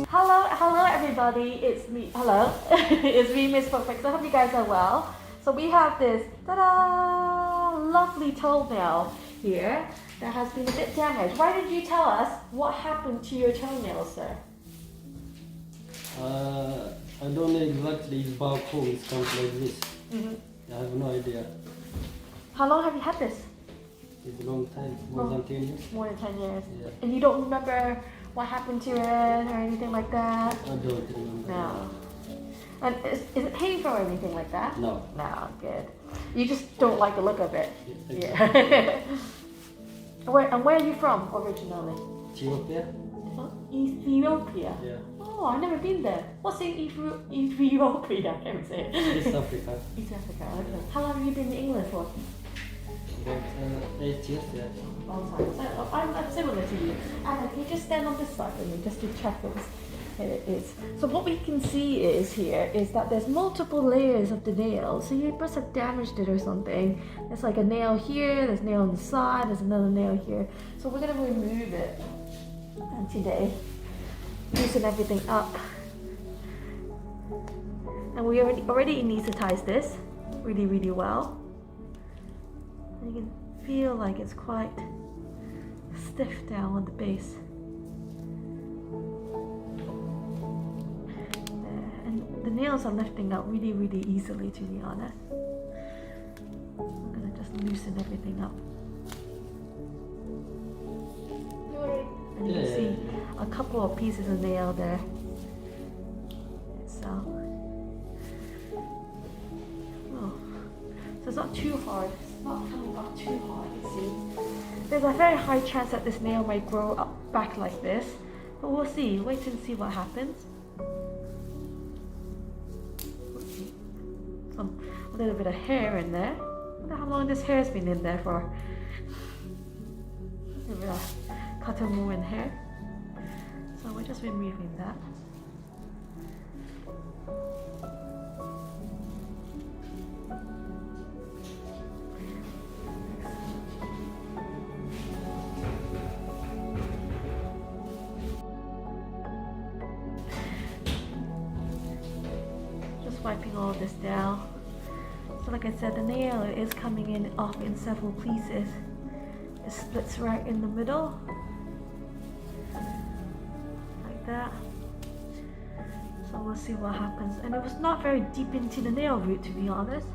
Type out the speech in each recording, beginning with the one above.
Hello everybody, it's me, it's me, Miss Perfect. So I hope you guys are well. So we have this, ta-da, lovely toenail here that has been a bit damaged. Why did you tell us what happened to your toenail, sir? I don't know exactly if barcode is comes like this. I have no idea. How long have you had this? It's a long time, more than 10 years. More than 10 years. Yeah. And you don't remember what happened to it or anything like that? I don't remember. No. And is it painful or anything like that? No. No, good. You just don't like the look of it. Exactly. Yeah. And where are you from originally? Ethiopia? Ethiopia? Yeah. Oh, I've never been there. What's in Ethiopia? I can't say it. East Africa. East Africa, okay. How long have you been in England for? About 8 years, yeah. Long time. So I'm similar to you. Anna, can you just stand on this side for me just to check it is. So what we can see is that there's multiple layers of the nail. So you must have damaged it or something. There's like a nail here, there's a nail on the side, there's another nail here. So we're gonna remove it today. Loosen everything up. And we already anesthetize this really well. And you can feel like it's quite stiff down on the base. And the nails are lifting out really easily, to be honest. I'm gonna just loosen everything up. And you can see a couple of pieces of nail there. So it's not too hard. It's not coming up too hard, you see. There's a very high chance that this nail might grow up back like this, but we'll see. Wait and see what happens. A little bit of hair in there. I wonder how long this hair's been in there for. A little bit of cotton in hair. So we're just removing that. Just wiping all this down. So like I said, the nail is coming in off in several pieces. It splits right in the middle. Like that. So we'll see what happens. And it was not very deep into the nail root, to be honest.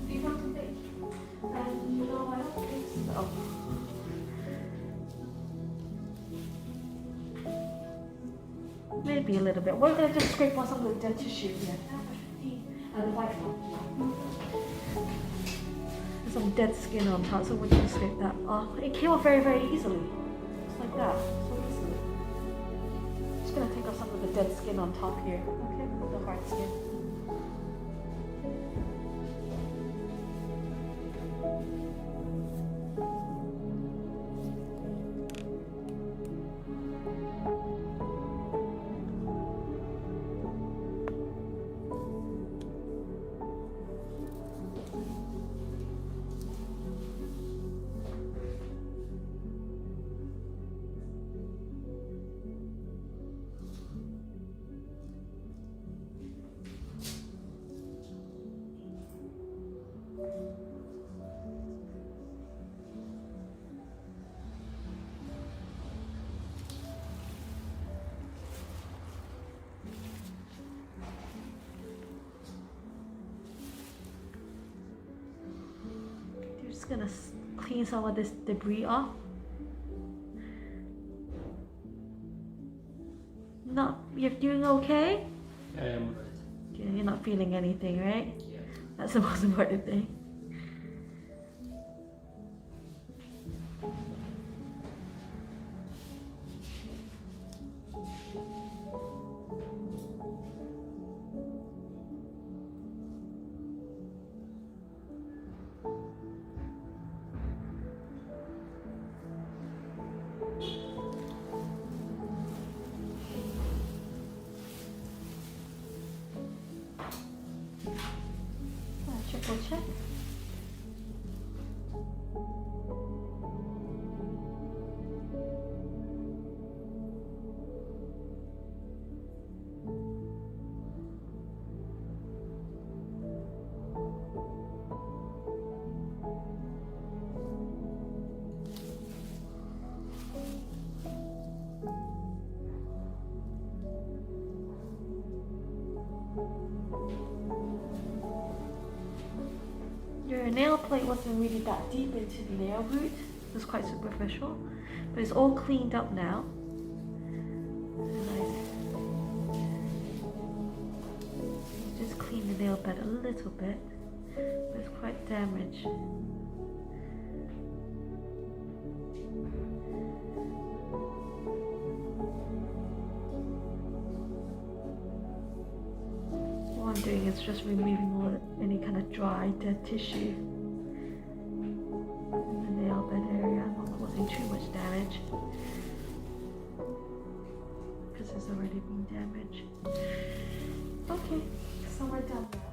Do you want to think? And you know, I don't think so. Maybe a little bit. We're going to just scrape on some of the dead tissue here. And the white one. There's some dead skin on top, so we're going to scrape that off. It came off very easily. Just like that. So easily. Just going to take off some of the dead skin on top here. Okay? The hard skin. Just gonna clean some of this debris off. You're doing okay? I am right. Yeah, you're not feeling anything, right? Yeah. That's the most important thing. Triple check. nail plate wasn't really that deep into the nail root. It was quite superficial, but it's all cleaned up now. Nice. Just clean the nail bed a little bit, but it's quite damaged. What I'm doing is just removing all any kind of dry, dead tissue in the nail bed area. I'm not causing too much damage because it's already been damaged. Okay, so we're done now.